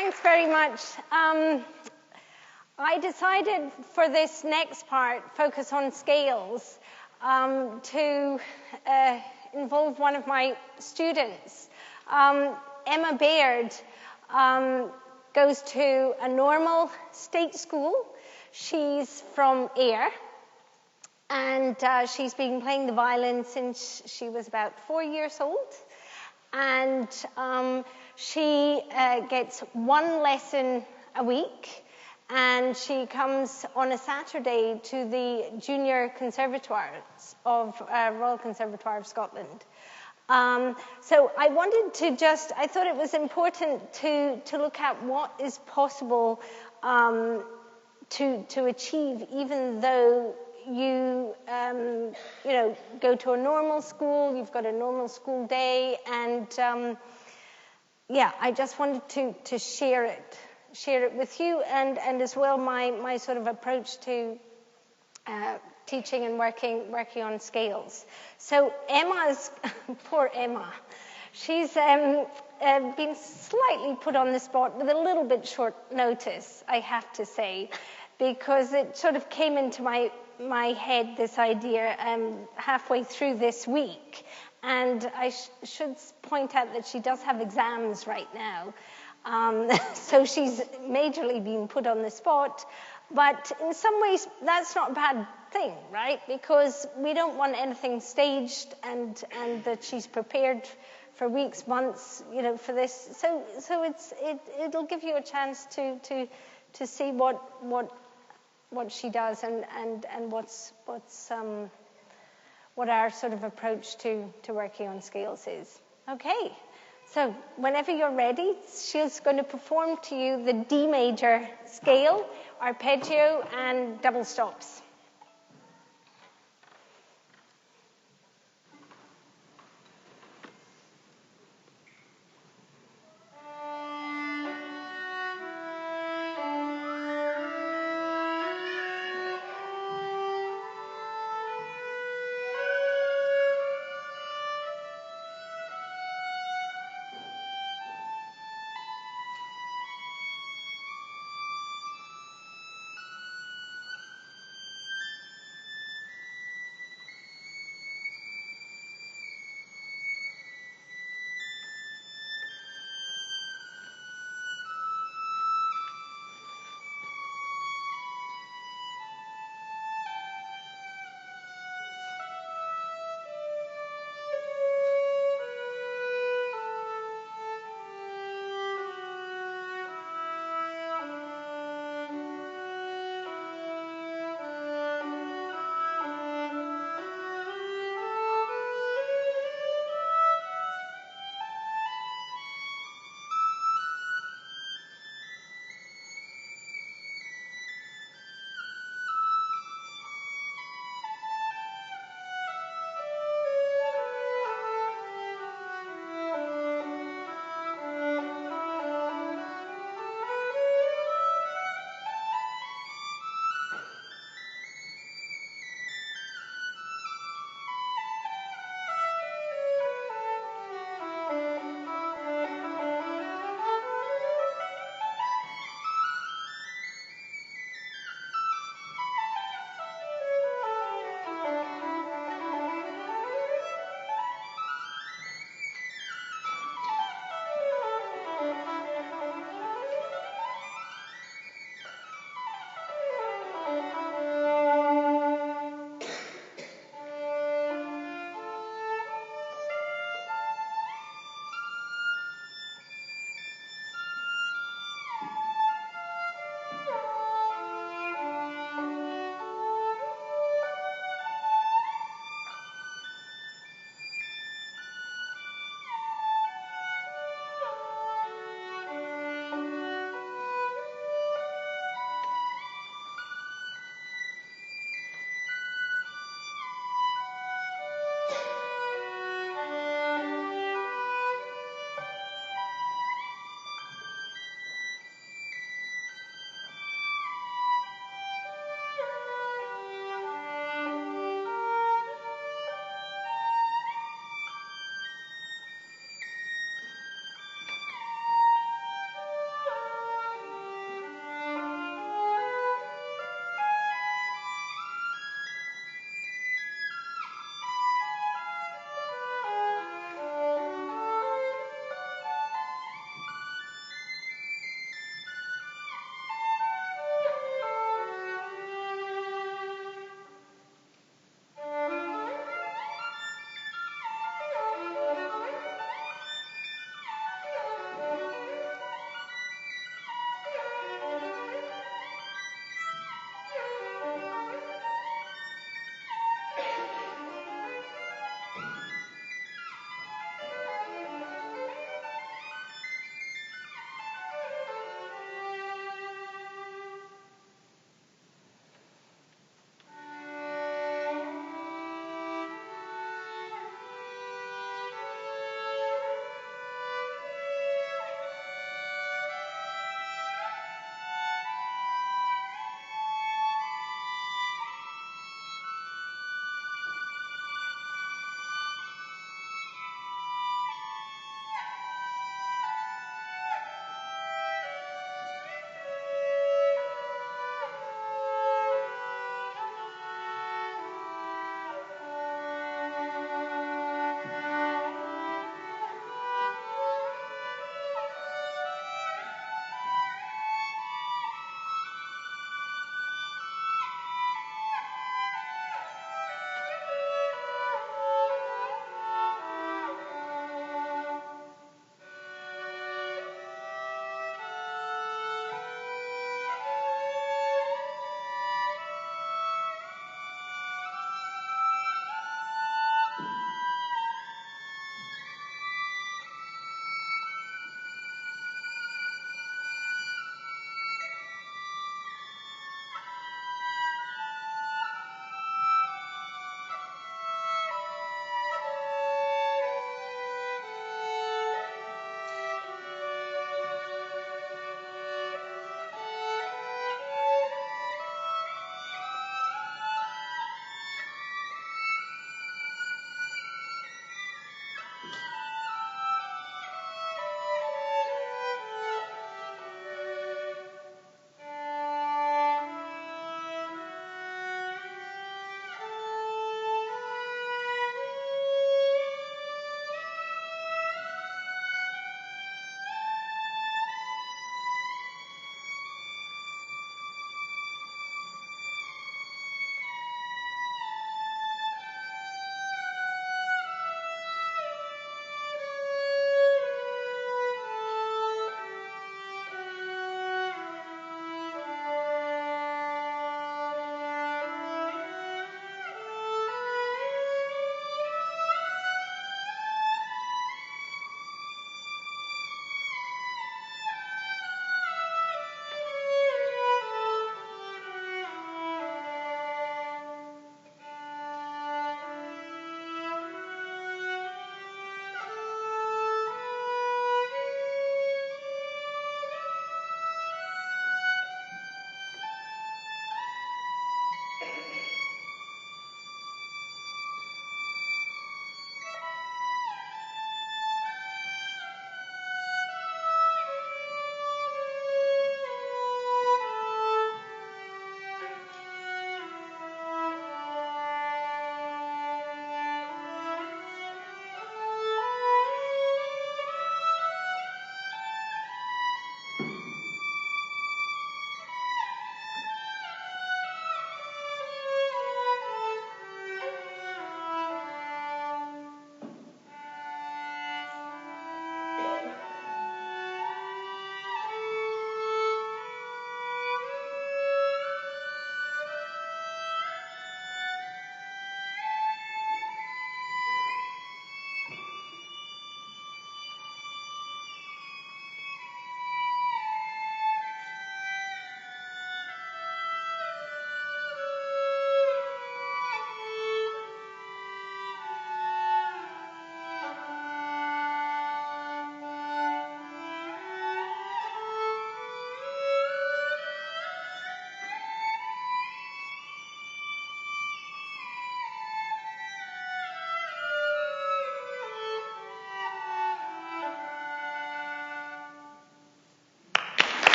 Thanks very much. I decided for this next part, focus on scales, to involve one of my students. Emma Baird goes to a normal state school. She's from Ayr, and she's been playing the violin since she was about 4 years old. And she gets one lesson a week, and she comes on a Saturday to the junior conservatoires of Royal Conservatoire of Scotland. So I wanted to I thought it was important to look at what is possible to achieve, even though you go to a normal school, you've got a normal school day, and I just wanted to share it with you, and as well my sort of approach to teaching and working on scales. So poor Emma, she's been slightly put on the spot with a little bit short notice, I have to say, because it sort of came into my head, this idea, halfway through this week. And I should point out that she does have exams right now. So she's majorly being put on the spot. But in some ways, that's not a bad thing, right? Because we don't want anything staged, and that she's prepared for weeks, months, for this. So it'll give you a chance to see what she does and what our sort of approach to working on scales is. Okay, so whenever you're ready, she's going to perform to you the D major scale, arpeggio, and double stops.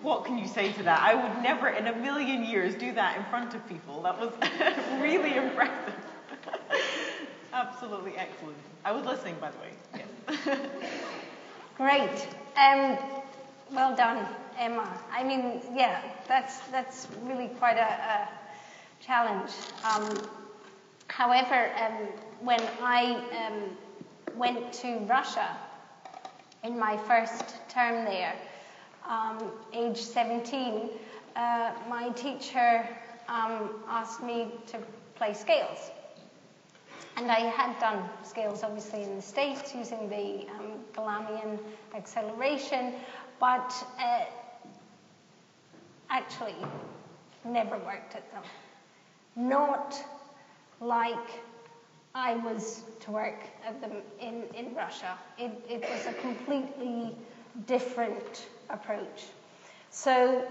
what can you say to that? I would never in a million years do that in front of people. That was really impressive. Absolutely excellent. I was listening, by the way. Yes. Great. Well done, Emma. I mean, yeah, that's really quite a challenge. However, when I went to Russia in my first term there, age 17, my teacher asked me to play scales. And I had done scales, obviously, in the States using the Galamian acceleration, but actually never worked at them. Not like I was to work at them in Russia. It was a completely different approach. So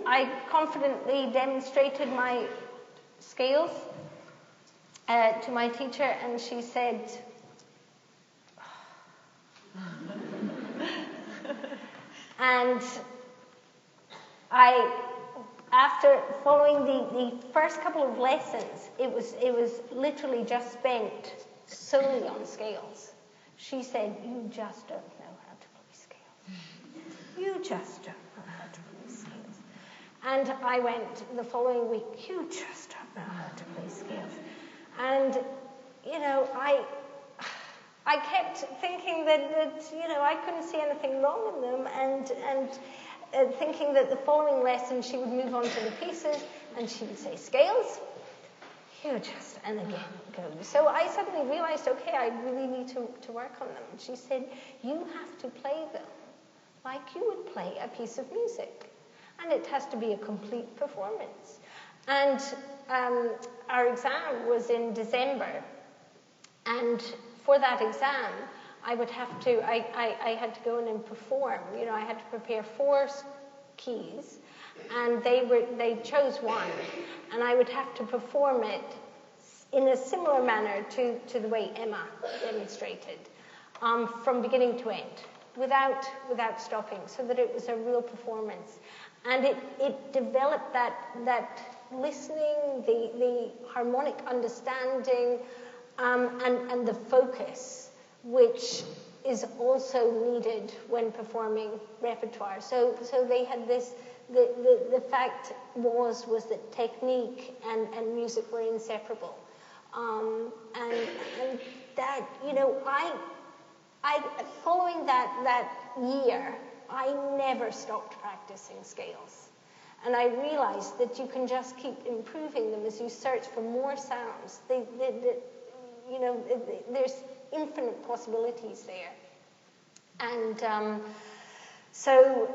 I confidently demonstrated my scales to my teacher, and she said, and after following the first couple of lessons, it was literally just spent solely on scales. She said, "You just don't know how to play scales. You just don't know how to play scales." And I went the following week, "You just don't know how to play scales." And, you know, I kept thinking that you know, I couldn't see anything wrong in them, and thinking that the following lesson she would move on to the pieces, and she would say, "Scales, you just," and again go. So I suddenly realized, okay, I really need to work on them. And she said, "You have to play them like you would play a piece of music, and it has to be a complete performance." And our exam was in December, and for that exam, I would have to, I had to go in and perform. You know, I had to prepare 4 keys, and they chose one, and I would have to perform it in a similar manner to the way Emma demonstrated, from beginning to end, without stopping, so that it was a real performance. And it developed that listening, the harmonic understanding, and the focus, which is also needed when performing repertoire. So they had this, the fact was that technique and music were inseparable. And that, you know, I following that year, I never stopped practicing scales. And I realized that you can just keep improving them as you search for more sounds. You know, there's infinite possibilities there. And so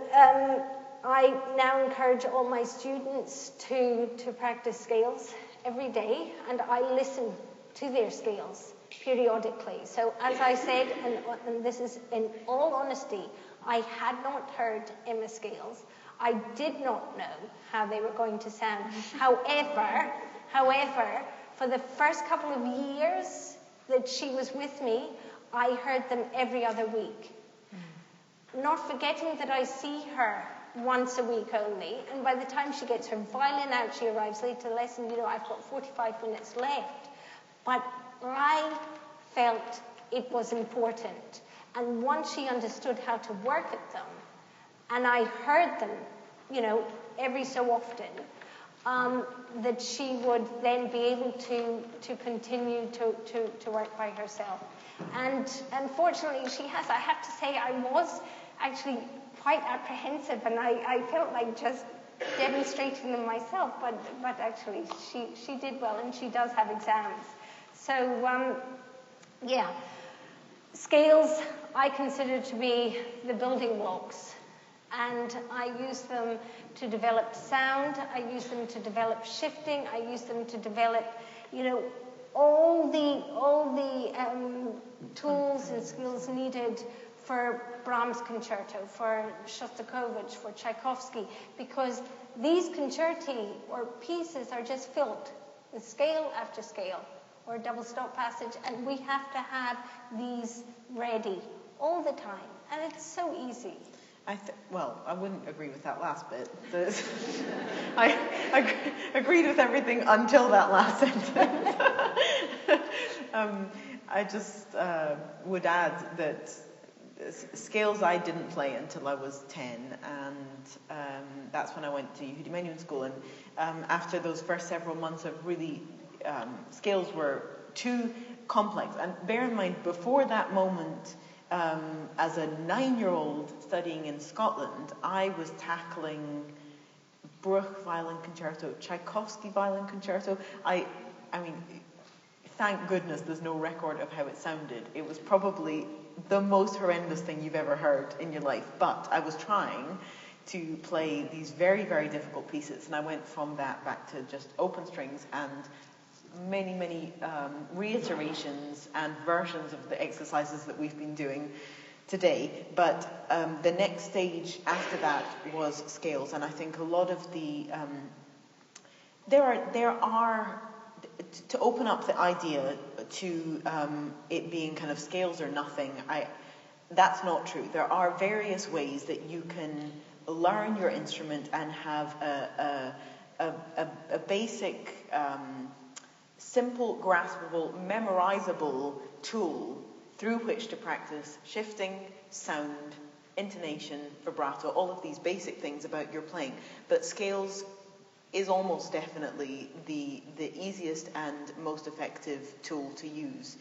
I now encourage all my students to practice scales every day, and I listen to their scales periodically. So as I said, and this is in all honesty, I had not heard Emma's scales. I did not know how they were going to sound. However, for the first couple of years that she was with me, I heard them every other week. Not forgetting that I see her once a week only, and by the time she gets her violin out, she arrives late to the lesson, you know, I've got 45 minutes left. But I felt it was important. And once she understood how to work at them, and I heard them, you know, every so often, that she would then be able to continue to work by herself. And unfortunately, she has. I have to say, I was actually quite apprehensive, and I felt like just demonstrating them myself, but actually she did well, and she does have exams. So, yeah. Scales I consider to be the building blocks, and I use them to develop sound, I use them to develop shifting, I use them to develop, you know, all the tools and skills needed for Brahms concerto, for Shostakovich, for Tchaikovsky, because these concerti or pieces are just filled with scale after scale, or a double stop passage, and we have to have these ready all the time, and it's so easy. Well, I wouldn't agree with that last bit. I agreed with everything until that last sentence. I just would add that scales I didn't play until I was 10, and that's when I went to Yehudi Menuhin School. And after those first several months of really, scales were too complex. And bear in mind, before that moment, as a 9-year-old studying in Scotland, I was tackling Bruch Violin Concerto, Tchaikovsky Violin Concerto. I mean, thank goodness there's no record of how it sounded. It was probably the most horrendous thing you've ever heard in your life. But I was trying to play these very, very difficult pieces. And I went from that back to just open strings and many, many reiterations and versions of the exercises that we've been doing today. But the next stage after that was scales. And I think a lot of the... there are to open up the idea to it being kind of scales or nothing, that's not true. There are various ways that you can learn your instrument and have a basic, simple, graspable, memorizable tool through which to practice shifting, sound, intonation, vibrato, all of these basic things about your playing. But scales is almost definitely the easiest and most effective tool to use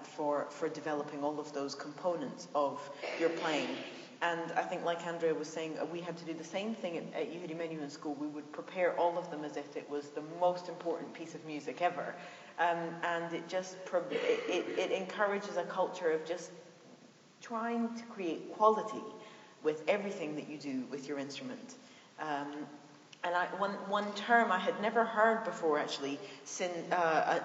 for developing all of those components of your playing. And I think, like Andrea was saying, we had to do the same thing at Yehudi Menuhin School. We would prepare all of them as if it was the most important piece of music ever. And it just it encourages a culture of just trying to create quality with everything that you do with your instrument. And one term I had never heard before, actually,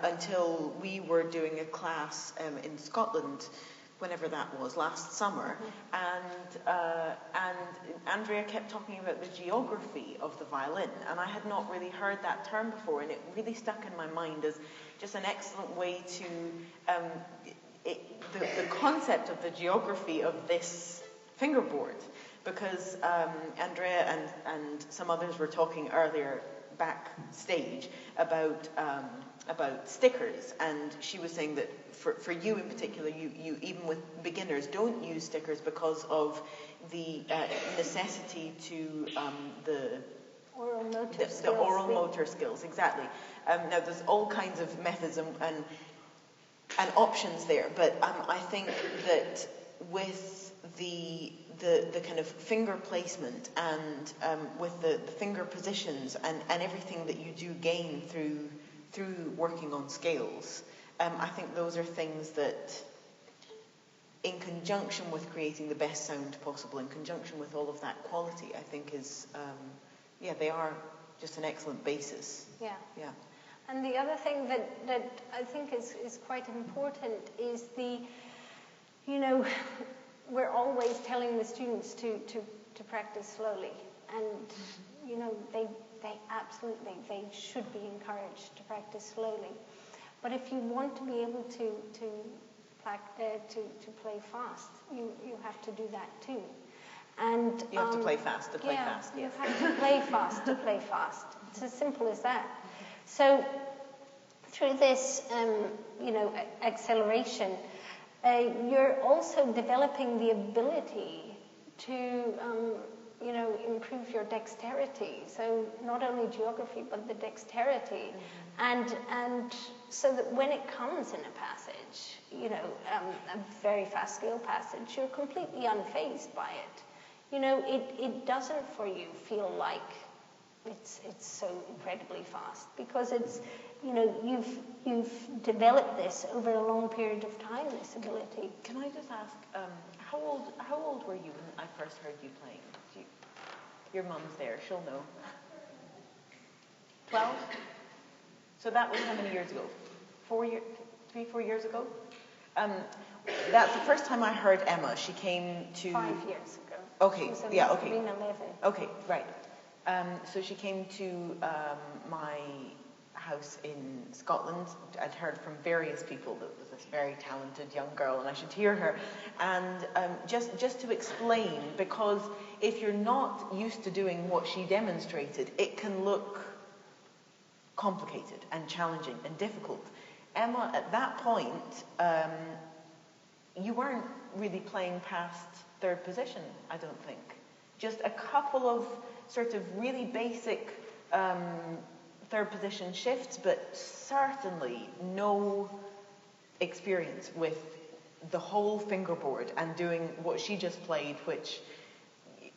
until we were doing a class in Scotland, whenever that was, last summer. And Andrea kept talking about the geography of the violin, and I had not really heard that term before, and it really stuck in my mind as just an excellent way to... the concept of the geography of this fingerboard. Because Andrea and some others were talking earlier backstage about stickers, and she was saying that for you in particular, you even with beginners don't use stickers because of the necessity to the oral motor skills. The oral motor skills, exactly. Now there's all kinds of methods and options there, but I think that with the kind of finger placement and with the finger positions and everything that you do gain through working on scales, I think those are things that, in conjunction with creating the best sound possible, in conjunction with all of that quality, I think is, they are just an excellent basis. Yeah. Yeah. And the other thing that I think is quite important is we're always telling the students to practice slowly, and they absolutely should be encouraged to practice slowly. But if you want to be able to play fast, you have to do that too. And you have to play fast to play fast. Yes. You have to play fast to play fast. It's as simple as that. So through this, acceleration, you're also developing the ability to, improve your dexterity. So not only geography, but the dexterity. And so that when it comes in a passage, a very fast scale passage, you're completely unfazed by it. It doesn't for you feel like it's so incredibly fast, because it's, you've developed this over a long period of time, this ability. Can I just ask, how old were you when I first heard you playing? Your mum's there, she'll know. 12? So that was how many years ago? 3, 4 years ago? That's the first time I heard Emma. She came to... 5 years ago. Okay, yeah, okay. 11. Okay, right. So she came to my house in Scotland. I'd heard from various people that was this very talented young girl and I should hear her. And just to explain, because if you're not used to doing what she demonstrated, it can look complicated and challenging and difficult. Emma, at that point, you weren't really playing past third position, I don't think. Just a couple of sort of really basic third position shifts, but certainly no experience with the whole fingerboard and doing what she just played, which,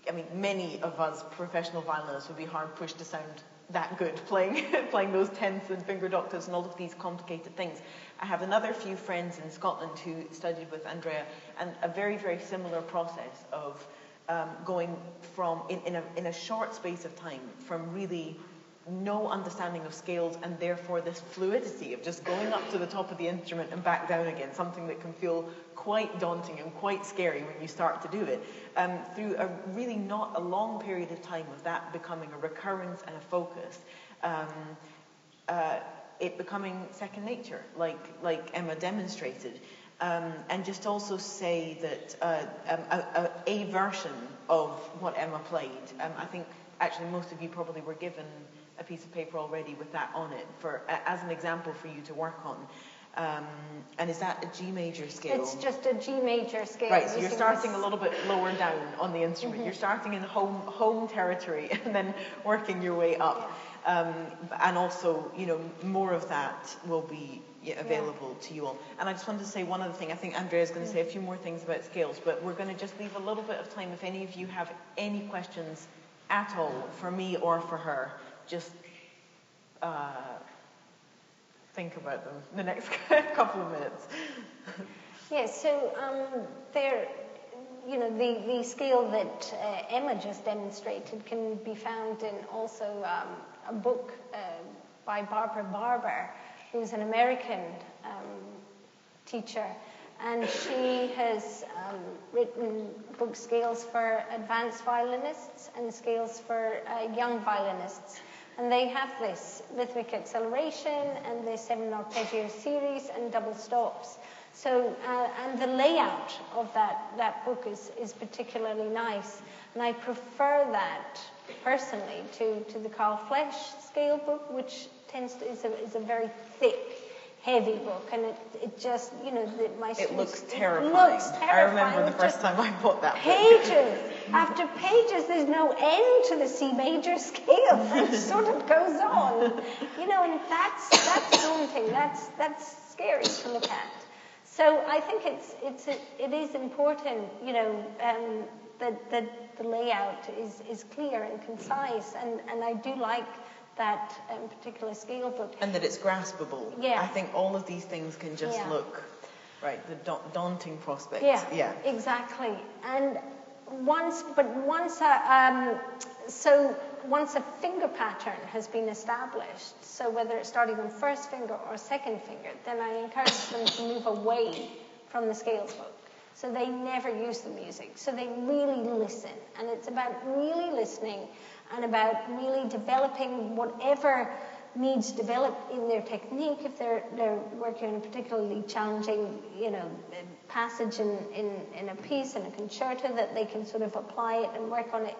I mean, many of us professional violinists would be hard pushed to sound that good playing those tenths and fingered octaves and all of these complicated things. I have another few friends in Scotland who studied with Andrea, and a very, very similar process of going from, in a short space of time, from really no understanding of scales and therefore this fluidity of just going up to the top of the instrument and back down again, something that can feel quite daunting and quite scary when you start to do it, through a really not a long period of time of that becoming a recurrence and a focus, it becoming second nature, like Emma demonstrated. And just also say that a version of what Emma played, I think actually most of you probably were given a piece of paper already with that on it as an example for you to work on. And is that a G major scale? It's just a G major scale. Right, so you're starting a little bit lower down on the instrument. Mm-hmm. You're starting in home territory and then working your way up. Yeah. And also, you know, more of that will be available to you all. And I just wanted to say one other thing. I think Andrea is going to say a few more things about scales, but we're going to just leave a little bit of time if any of you have any questions at all for me or for her. Just think about them the next couple of minutes. Yes, so the scale that Emma just demonstrated can be found in also a book by Barbara Barber, who's an American teacher, and she has written book scales for advanced violinists and scales for young violinists. And they have this rhythmic acceleration and the 7 arpeggio series and double stops. So, and the layout of that book is particularly nice. And I prefer that personally to the Carl Flesch scale book, which is a very thick, heavy book, and it just, you know, it looks terrifying. I remember the first time I bought that book. After pages, there's no end to the C major scale. It sort of goes on, you know, and that's daunting. That's scary to look at. So I think it is important, you know, that the layout is clear and concise, and I do like that particular scale book. And that it's graspable. Yeah. I think all of these things can just look, right, the daunting prospects. Yeah, exactly. And once a finger pattern has been established, so whether it's starting on first finger or second finger, then I encourage them to move away from the scales book. So they never use the music. So they really listen. And it's about really listening and about really developing whatever needs developed in their technique. If they're working on a particularly challenging, you know, passage in a piece, in a concerto, that they can sort of apply it and work on it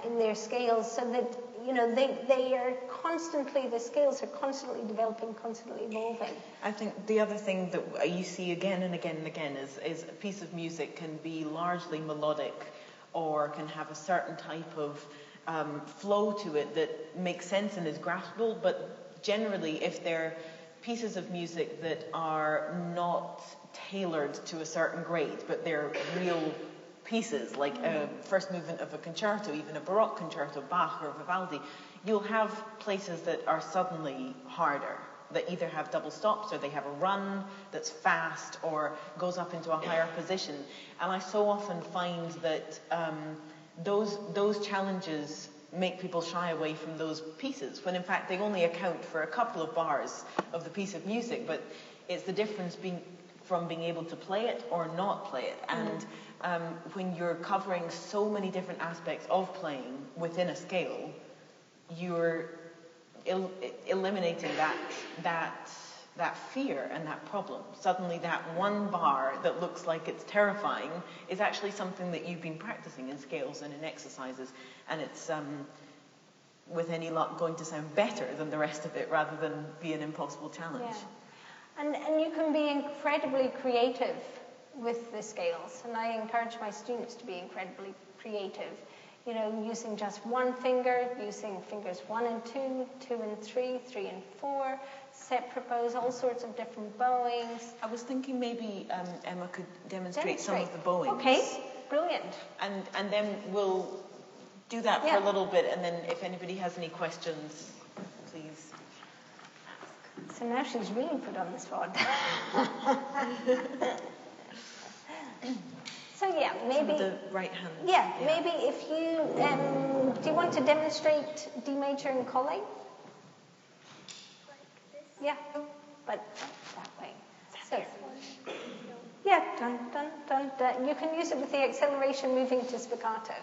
in their scales, so that, you know, they are constantly, the scales are constantly developing, constantly evolving. I think the other thing that you see again and again and again is a piece of music can be largely melodic or can have a certain type of flow to it that makes sense and is graspable, but generally if they're pieces of music that are not tailored to a certain grade, but they're real pieces, like a first movement of a concerto, even a Baroque concerto, Bach or Vivaldi, you'll have places that are suddenly harder, that either have double stops or they have a run that's fast or goes up into a higher position. And I so often find that those challenges make people shy away from those pieces, when in fact they only account for a couple of bars of the piece of music, but it's the difference from being able to play it or not play it. And when you're covering so many different aspects of playing within a scale, you're eliminating that that fear and that problem. Suddenly that one bar that looks like it's terrifying is actually something that you've been practicing in scales and in exercises, and it's, with any luck, going to sound better than the rest of it rather than be an impossible challenge. Yeah. And you can be incredibly creative with the scales, and I encourage my students to be incredibly creative. You know, using just one finger, using fingers 1 and 2, 2 and 3, 3 and 4, separate bows, all sorts of different bowings. I was thinking maybe Emma could demonstrate some of the bowings. Okay, brilliant. And then we'll do that for a little bit, and then if anybody has any questions, please. So now she's really put on the spot. So yeah, maybe the right hand. Yeah, maybe if you do you want to demonstrate D major and Colle? Like this? Yeah, but that way. So yeah, dun dun dun dun. You can use it with the acceleration moving to spiccato.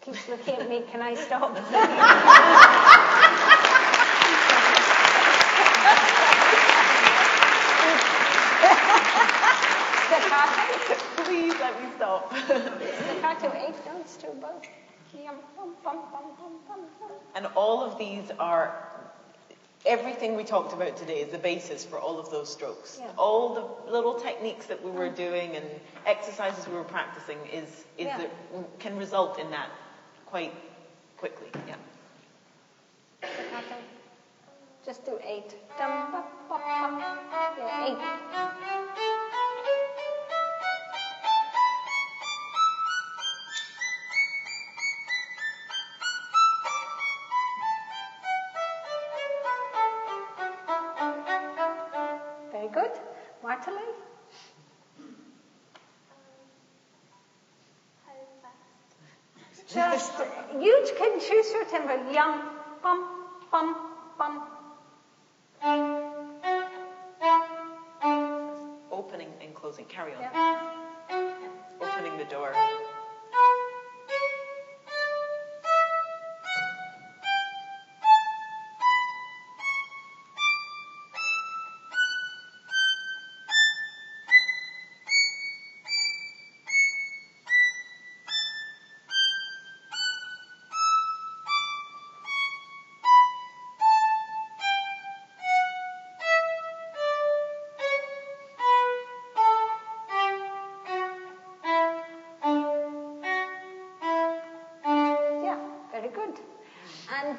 Keeps looking at me. Can I stop? Staccato. Please let me stop. Staccato, 8 notes to both. And all of these are, everything we talked about today is the basis for all of those strokes. Yeah. All the little techniques that we were doing and exercises we were practicing that can result in that quite quickly. Yeah. Staccato. Just do 8. Yeah, 8. Very good. Martele? Just, you can choose your tempo. Yum, bum, bum, bum. Opening and closing. Carry on. Yeah. Opening the door.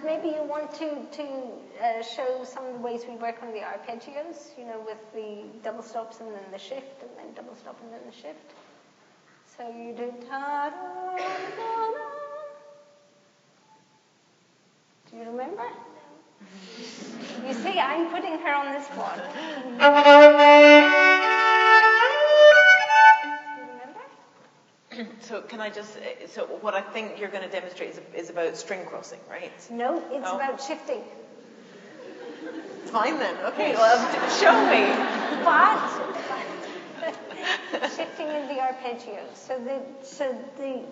Maybe you want to show some of the ways we work on the arpeggios, you know, with the double stops and then the shift, and then double stop and then the shift. So you do ta da da da. Do you remember? You see, I'm putting her on the spot. So can I just, so what I think you're going to demonstrate is about string crossing, right? No, it's about shifting. Fine then, okay, well, show me. But shifting in the arpeggio. So the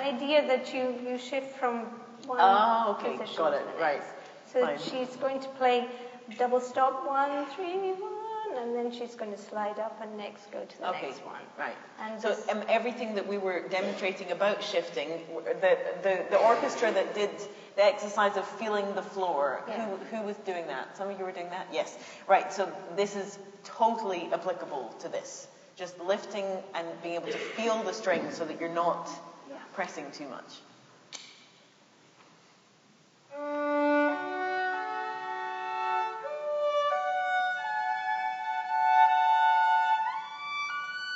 idea that you shift from one position got it, to the next. right. So Fine. she's going to play double stop 1, 3, 1. and then she's going to slide up and next go to the next one. Right. And so everything that we were demonstrating about shifting, the orchestra that did the exercise of feeling the floor, who was doing that? Some of you were doing that? Yes. Right, so this is totally applicable to this. Just lifting and being able to feel the strings so that you're not pressing too much.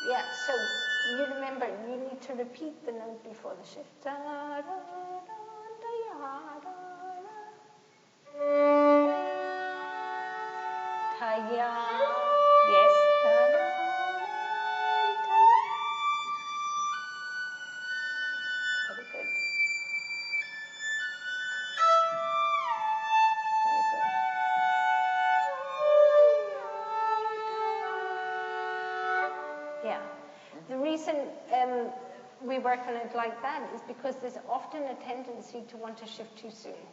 Yeah, so you remember, you need to repeat the note before the shift. Da, da, da, da, da, da. Ta-ya. Yes. Ta, da, da, ta. Very good. Very good. Yeah. The reason we work on it like that is because there's often a tendency to want to shift too soon.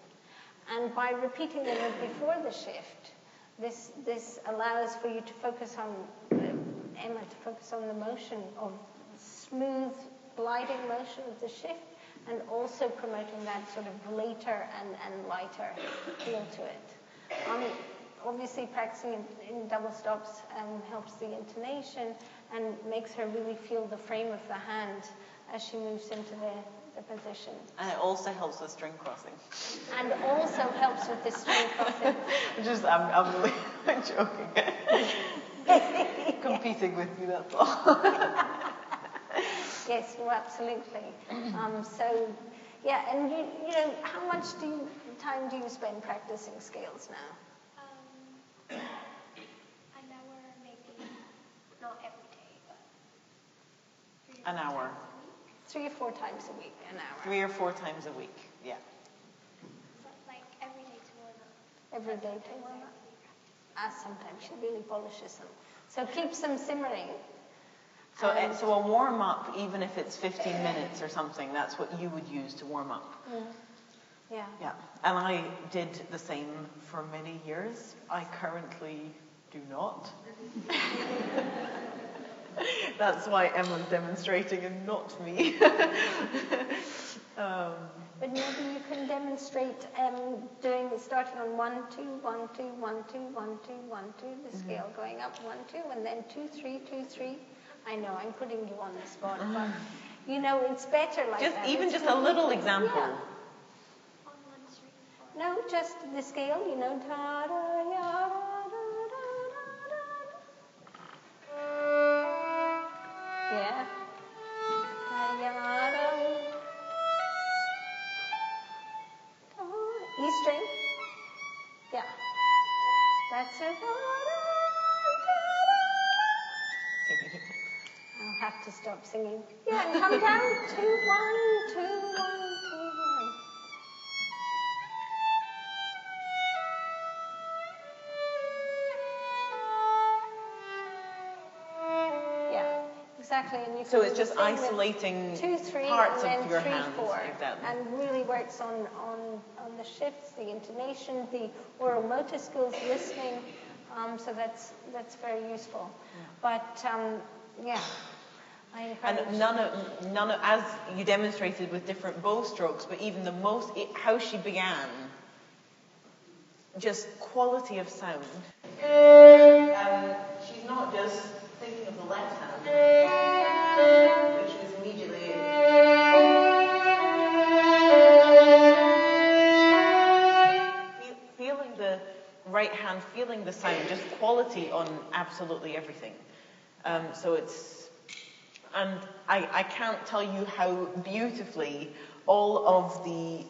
And by repeating the note before the shift, this allows for you to focus on, Emma, to focus on the motion of smooth gliding motion of the shift, and also promoting that sort of later and lighter feel to it. Obviously, practicing in double stops helps the intonation and makes her really feel the frame of the hand as she moves into the position. And it also helps with string crossing. And also helps with the string crossing. I'm really joking. Competing with you, that's all. Yes, well, absolutely. So, yeah, and you know, how much time do you spend practicing scales now? An hour, maybe. Not every day, but An hour. 3 or 4 times a week, an hour. 3 or 4 times a week, yeah. but like every day to warm up. Every day to warm up. Sometimes she really polishes them. So keeps them simmering. So a warm-up, even if it's 15 minutes or something, that's what you would use to warm up. Yeah. Yeah, and I did the same for many years. I currently do not. That's why Emma's demonstrating and not me. But maybe you can demonstrate starting on 1, 2, 1, 2, 1, 2, 1, 2, 1, 2, the scale going up 1, 2, and then 2, 3, 2, 3. I know, I'm putting you on the spot, but you know, it's better like that. Even just a little example. Yeah. On 1 string. No, just the scale, you know. Ta da ya da da da. Yeah. Ta ya da. E string. Yeah. That's it. I'll have to stop singing. Yeah, and come down. 2, 1, 2, 1, 2, 1. Yeah, exactly. And you can So it's just isolating 2, 3, parts and then of your 3, hands. 4, Exactly. and really works on the shifts, the intonation, the oral motor skills, listening. So that's very useful. Yeah. But yeah, I encourage. And none of, as you demonstrated with different bow strokes, but even how she began, just quality of sound. She's not just thinking of the left hand, which was immediately. Feeling the right hand, feeling the sound, just quality on absolutely everything. So it's, and I can't tell you how beautifully all of the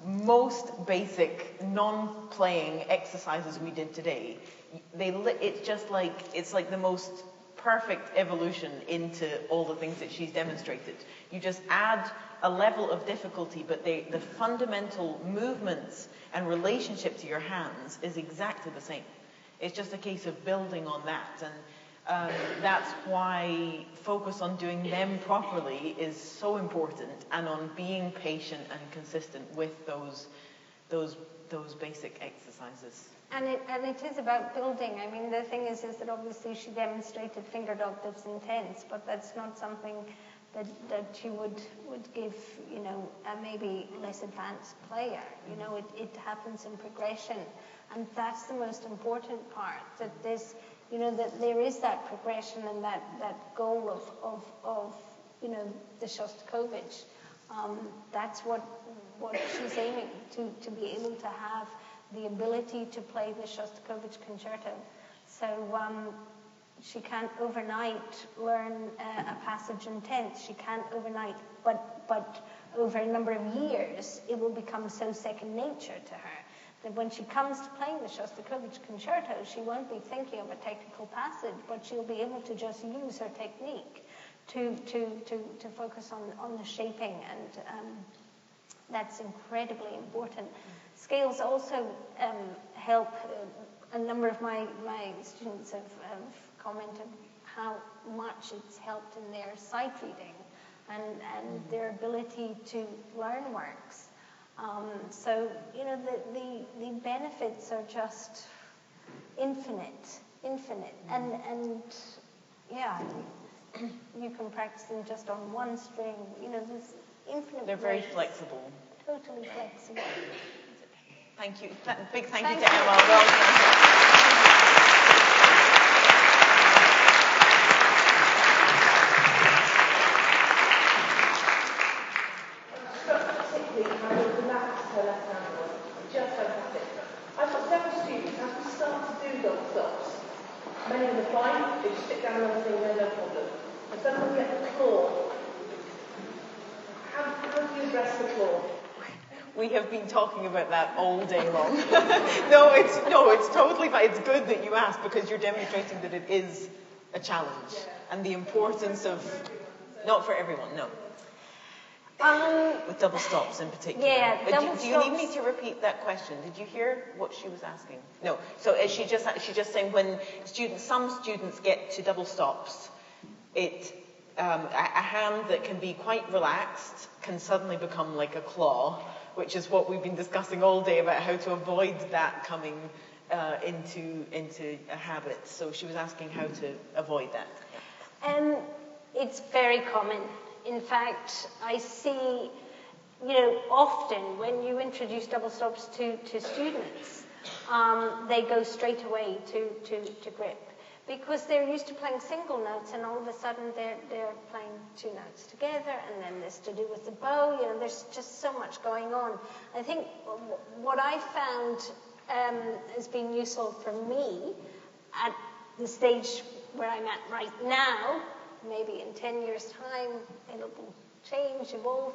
most basic non-playing exercises we did today, it's like the most perfect evolution into all the things that she's demonstrated. You just add a level of difficulty, but the fundamental movements and relationship to your hands is exactly the same. It's just a case of building on that, and that's why focus on doing them properly is so important, and on being patient and consistent with those those basic exercises. And it is about building. I mean, the thing is that obviously she demonstrated fingered octaves and tenths, but that's not something that you would give, you know, a maybe less advanced player. You know, it happens in progression, and that's the most important part. That there's, you know, that there is that progression and that goal of you know, the Shostakovich. That's what she's aiming to be able to have the ability to play the Shostakovich concerto. So she can't overnight learn a passage in tenths. She can't overnight, but over a number of years, it will become so second nature to her that when she comes to playing the Shostakovich concerto, she won't be thinking of a technical passage, but she'll be able to just use her technique to focus on the shaping, and that's incredibly important. Scales also help. A number of my students have commented how much it's helped in their sight reading and their ability to learn works. So, you know, the benefits are just infinite. And yeah, you can practice them just on one string. You know, there's infinite They're very ways. flexible. Totally flexible. Thank you. Big thank you to Emma. Well Just fantastic. I've got several students, as we start to do double stops, many of them are fine, they just sit down and sing, no problem. And some of them get the claw. How do you address the claw? We have been talking about that all day long. No, it's totally fine. It's good that you asked, because you're demonstrating that it is a challenge and the importance of, not for everyone, no. With double stops in particular. Yeah, double do you need me to repeat that question? Did you hear what she was asking? No. So is she's just saying when some students get to double stops, a hand that can be quite relaxed can suddenly become like a claw, which is what we've been discussing all day about how to avoid that coming into a habit. So she was asking how to avoid that. It's very common. In fact, I see, you know, often when you introduce double stops to students, they go straight away to grip, because they're used to playing single notes, and all of a sudden they're playing two notes together, and then there's to do with the bow. You know, there's just so much going on. I think what I found has been useful for me at the stage where I'm at right now. Maybe in 10 years' time it'll change, evolve.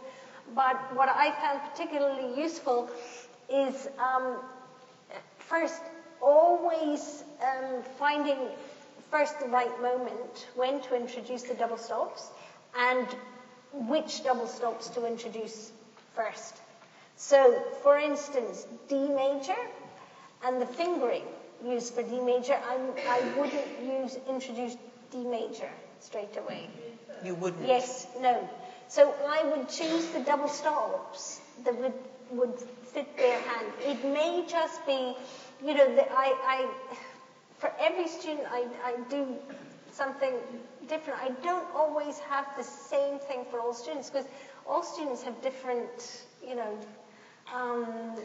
But what I found particularly useful is first always finding first the right moment when to introduce the double stops and which double stops to introduce first. So, for instance, D major and the fingering used for D major, I wouldn't introduce D major straight away. You wouldn't? Yes, no. So I would choose the double stops that would fit their hand. It may just be, you know, that I for every student I do something different. I don't always have the same thing for all students, because all students have different, you know.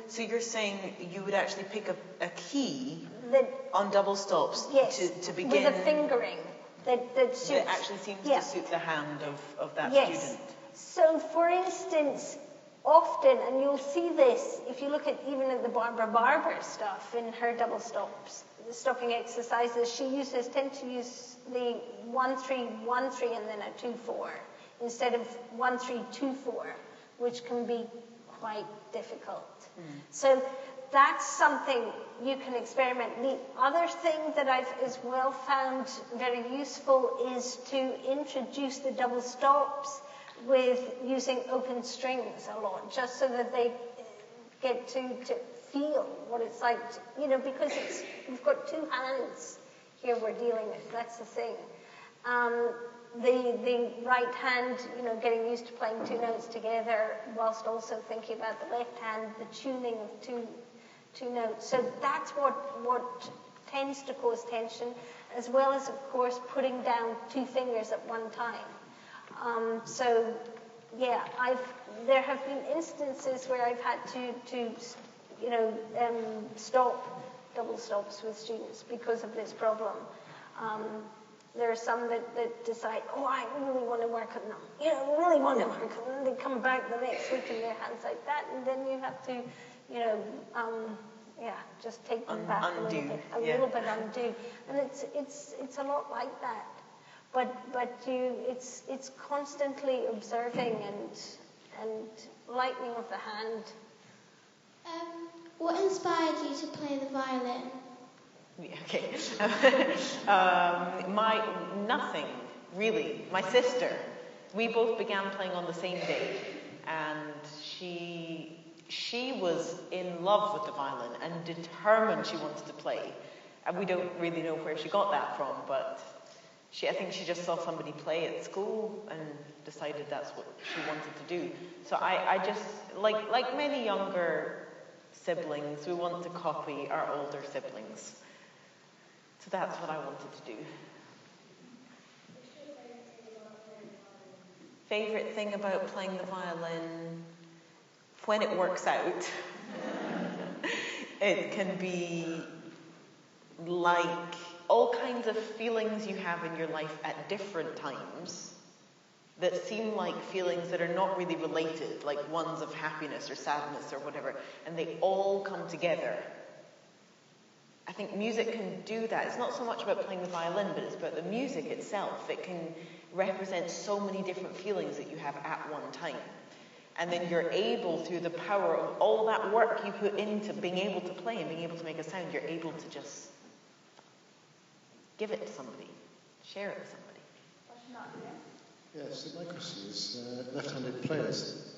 So you're saying you would actually pick a key that, on double stops, yes, to begin with a fingering that suits. That actually seems to suit the hand of that yes. student. So, for instance, often, and you'll see this if you look at even at the Barbara Barber stuff in her double stops, the stopping exercises, she tends to use the 1-3-1-3 and then a 2-4 instead of 1-3-2-4, which can be quite difficult. So that's something you can experiment. The other thing that I've as well found very useful is to introduce the double stops with using open strings a lot, just so that they get to feel what it's like, you know, because we've got two hands here we're dealing with, that's the thing. the right hand, getting used to playing two notes together whilst also thinking about the left hand, the tuning of two notes. So that's what tends to cause tension, as well as, of course, putting down two fingers at one time. There have been instances where I've had to stop double stops with students because of this problem. There are some that decide, I really want to work on them. Really want to work on them. They come back the next week and their hands like that, and then you have to, just take them back a little bit undo. And it's a lot like that. But it's constantly observing and lightening of the hand. What inspired you to play the violin? Okay. Nothing, really. My sister, we both began playing on the same day, and she was in love with the violin and determined she wanted to play. And we don't really know where she got that from, but I think she just saw somebody play at school and decided that's what she wanted to do. So I just, like many younger siblings, we want to copy our older siblings. So that's what I wanted to do. Favorite thing about playing the violin, when it works out, it can be like all kinds of feelings you have in your life at different times that seem like feelings that are not really related, like ones of happiness or sadness or whatever, and they all come together. I think music can do that. It's not so much about playing the violin, but it's about the music itself. It can represent so many different feelings that you have at one time. And then you're able, through the power of all that work you put into being able to play and being able to make a sound, you're able to just give it to somebody, share it with somebody. Yes, my question is left-handed players.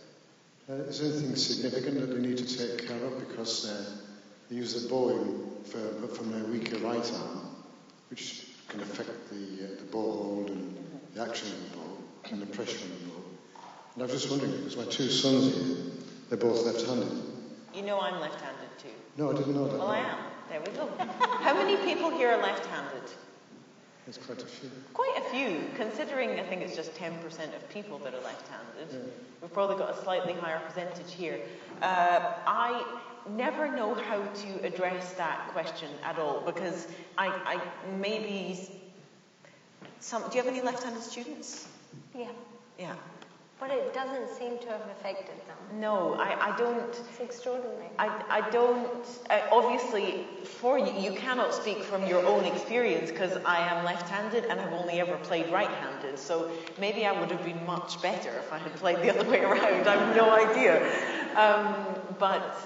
Is there anything significant that they need to take care of because they use the bowing from their weaker right arm, which can affect the bow hold and the action of the bow and the pressure on the bow? And I was just wondering, because my two sons here, they're both left-handed. You know I'm left-handed too. No, I didn't know that. Well, I am. There we go. How many people here are left-handed? There's quite a few. Quite a few, considering I think it's just 10% of people that are left-handed. Yeah. We've probably got a slightly higher percentage here. I never know how to address that question at all, because I maybe some. Do you have any left-handed students? Yeah. Yeah. But it doesn't seem to have affected them. No, I don't. It's extraordinary. I don't. Obviously, for you, you cannot speak from your own experience, because I am left-handed and I've only ever played right-handed. So maybe I would have been much better if I had played the other way around. I have no idea. But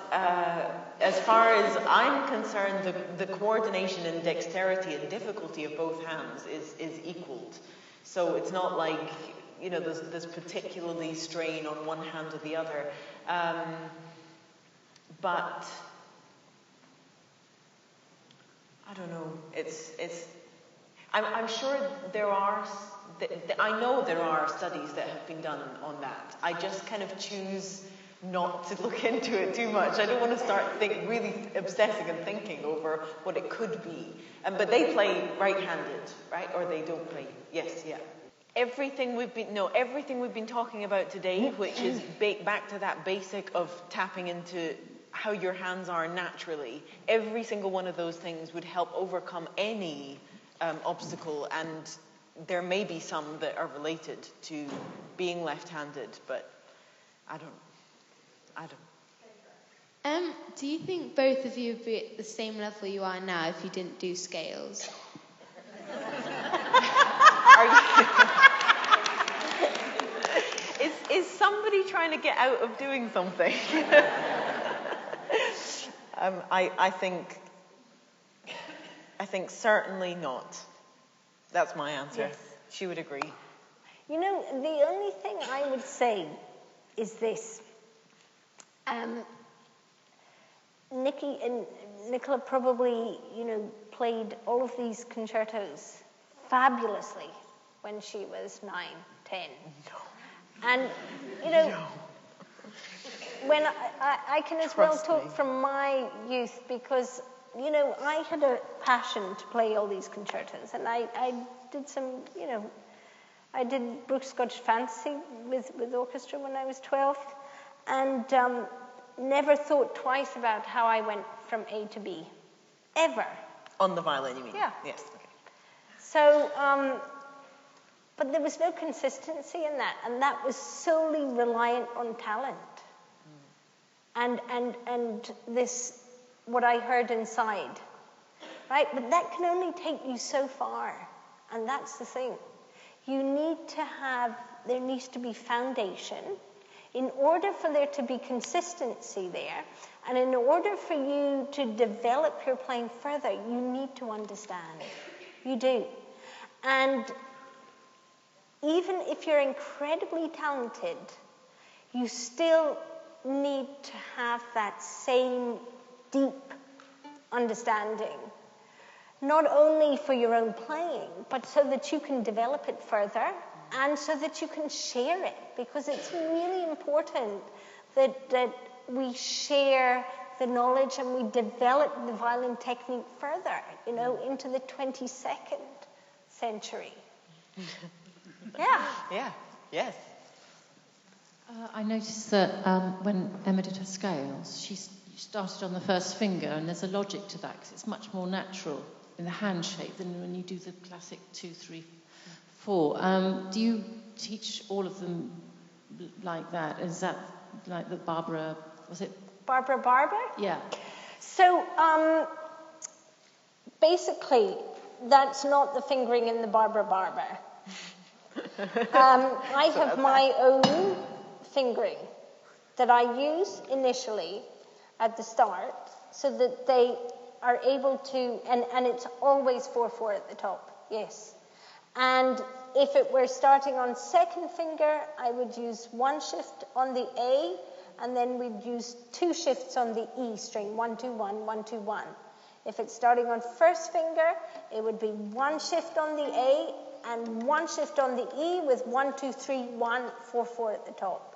as far as I'm concerned, the coordination and dexterity and difficulty of both hands is equaled. So it's not like, there's particularly strain on one hand or the other. But I don't know. I'm sure there are. I know there are studies that have been done on that. I just kind of choose not to look into it too much. I don't want to start really obsessing and thinking over what it could be. But they play right-handed, right? Or they don't play. Yes, yeah. Everything we've been talking about today, which is back to that basic of tapping into how your hands are naturally, every single one of those things would help overcome any obstacle, and there may be some that are related to being left-handed, but I don't. Do you think both of you would be at the same level you are now if you didn't do scales? Is somebody trying to get out of doing something? I think certainly not. That's my answer. Yes. She would agree. The only thing I would say is this. Nicola probably, played all of these concertos fabulously when she was 9, 10. And, you know, when I can as well talk from my youth, because, you know, I had a passion to play all these concertos, and I did some, you know, I did Brooks Scottish Fantasy with orchestra when I was 12, and never thought twice about how I went from A to B, ever. On the violin, you mean? Yeah. Yes, okay. So, but there was no consistency in that, and that was solely reliant on talent. And this, what I heard inside, right? But that can only take you so far, and that's the thing. You need to have, there needs to be foundation in order for there to be consistency there, and in order for you to develop your playing further, you need to understand. You do. And even if you're incredibly talented, you still need to have that same deep understanding, not only for your own playing, but so that you can develop it further and so that you can share it, because it's really important that we share the knowledge and we develop the violin technique further, you know, into the 22nd century. Yeah. Yeah, yes. I noticed that when Emma did her scales, she started on the first finger, and there's a logic to that, because it's much more natural in the hand shape than when you do the classic 2, 3, 4. Do you teach all of them like that? Is that like the Barbara, was it? Barbara? Yeah. So, basically, that's not the fingering in the Barbara. I have my own fingering that I use initially at the start so that they are able to, and it's always 4/4 at the top, yes. And if it were starting on second finger, I would use 1 shift on the A, and then we'd use 2 shifts on the E string, 1, 2, 1, 1, 2, 1. If it's starting on first finger, it would be 1 shift on the A and 1 shift on the E with 1, 2, 3, 1, 4/4 at the top.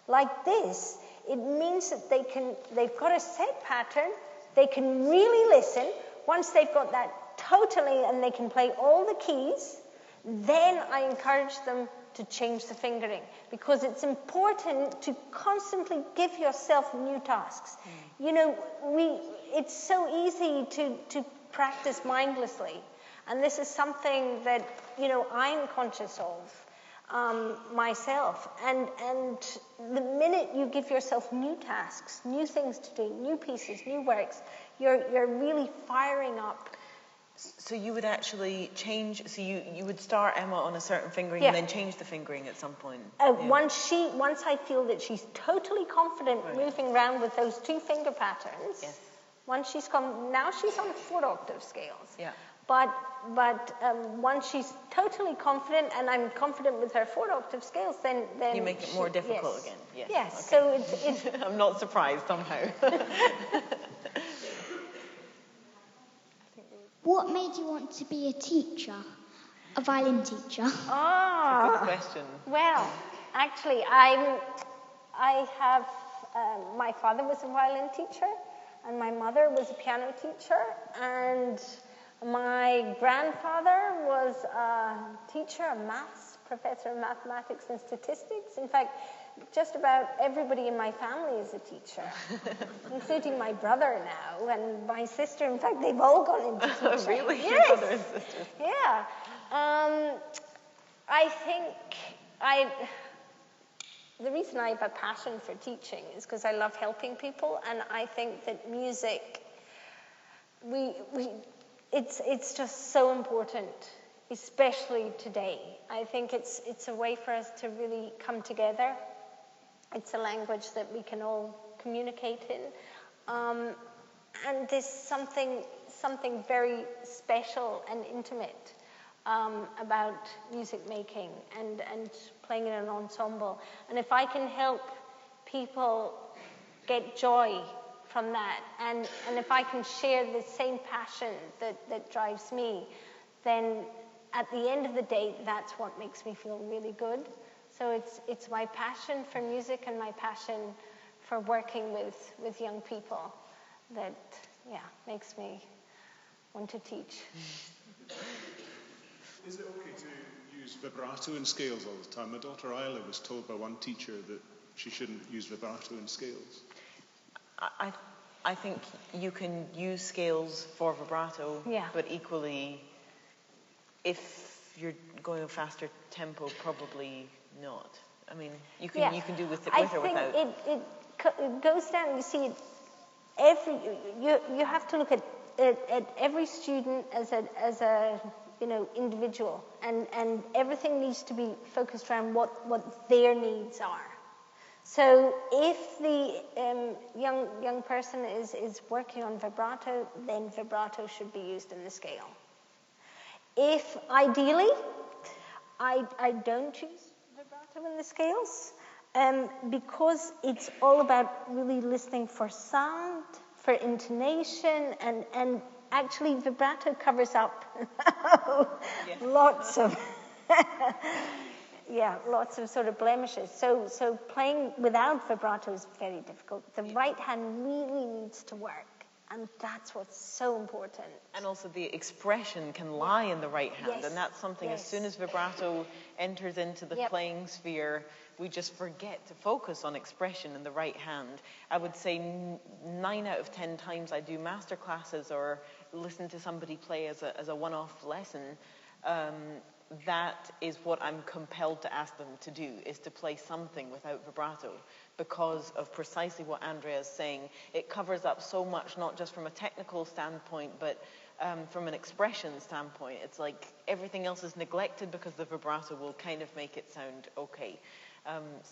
Like this, it means that they've got a set pattern, they can really listen. Once they've got that totally and they can play all the keys, then I encourage them to change the fingering, because it's important to constantly give yourself new tasks. You know, it's so easy to practice mindlessly, and this is something that, you know, I'm conscious of myself. And the minute you give yourself new tasks, new things to do, new pieces, new works, you're really firing up. So you would actually change, so you would start Emma on a certain fingering, Yeah. and then change the fingering at some point? Once I feel that she's totally confident moving around with those 2 finger patterns, Yes. once she's now she's on 4 octave scales. Yeah. But once she's totally confident, and I'm confident with her 4 octave scales, then You make it more difficult yes. again? Yes. Yes, Okay. so it's I'm not surprised somehow. What made you want to be a teacher? A violin teacher? Good question. Well, actually, I have, my father was a violin teacher, and my mother was a piano teacher, and my grandfather was a teacher, a maths professor of mathematics and statistics. In fact, just about everybody in my family is a teacher, including my brother now, and my sister. In fact, they've all gone into teaching. Really? Yes. Your brother and sister? Yeah. I think the reason I have a passion for teaching is because I love helping people, and I think that music, it's just so important, especially today. I think it's a way for us to really come together. It's a language that we can all communicate in, and there's something very special and intimate about music making and playing in an ensemble. And if I can help people get joy from that, and if I can share the same passion that drives me, then at the end of the day, that's what makes me feel really good. So it's my passion for music and my passion for working with young people that, makes me want to teach. Is it okay to use vibrato in scales all the time? My daughter Isla was told by one teacher that she shouldn't use vibrato in scales. I think you can use scales for vibrato, but equally, if you're going a faster tempo, probably not. I mean, you can do with or without. I think it goes down. You see, you have to look at every student as a individual, and everything needs to be focused around what their needs are. So if the young person is working on vibrato, then vibrato should be used in the scale. If ideally, I don't use vibrato in the scales, because it's all about really listening for sound, for intonation, and actually vibrato covers up lots of lots of sort of blemishes. So playing without vibrato is very difficult. The right hand really needs to work, and that's what's so important. And also the expression can lie in the right hand, and that's something as soon as vibrato enters into the playing sphere, we just forget to focus on expression in the right hand. I would say 9 out of 10 times I do master classes or listen to somebody play as a one-off lesson, that is what I'm compelled to ask them to do, is to play something without vibrato, because of precisely what Andrea is saying. It covers up so much, not just from a technical standpoint, but from an expression standpoint. It's like everything else is neglected because the vibrato will kind of make it sound okay.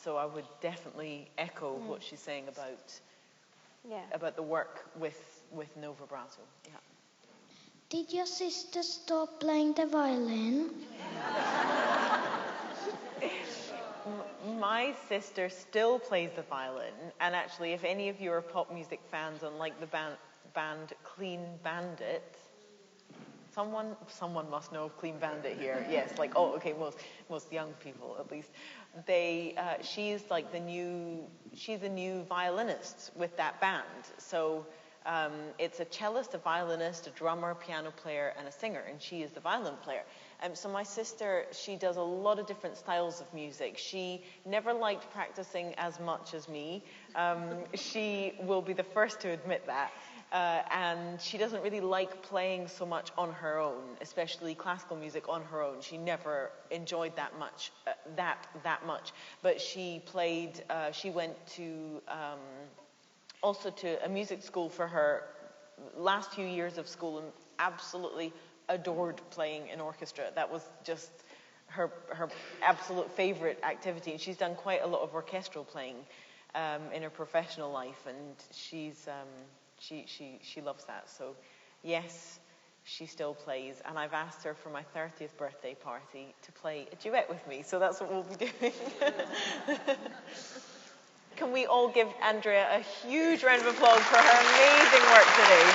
So I would definitely echo what she's saying about the work with no vibrato. Yeah. Did your sister stop playing the violin? My sister still plays the violin, and actually, if any of you are pop music fans and like the band Clean Bandit, someone must know of Clean Bandit here. Yes, most young people at least. She's like she's a new violinist with that band. So it's a cellist, a violinist, a drummer, piano player, and a singer, and she is the violin player. So my sister, she does a lot of different styles of music. She never liked practicing as much as me. She will be the first to admit that. And she doesn't really like playing so much on her own, especially classical music on her own. She never enjoyed that much. But she played. She went to also to a music school for her last few years of school, and absolutely adored playing in orchestra. That was just her absolute favorite activity. And she's done quite a lot of orchestral playing in her professional life, and she loves that. So yes, she still plays, and I've asked her for my 30th birthday party to play a duet with me, so that's what we'll be doing. Can we all give Andrea a huge round of applause for her amazing work today?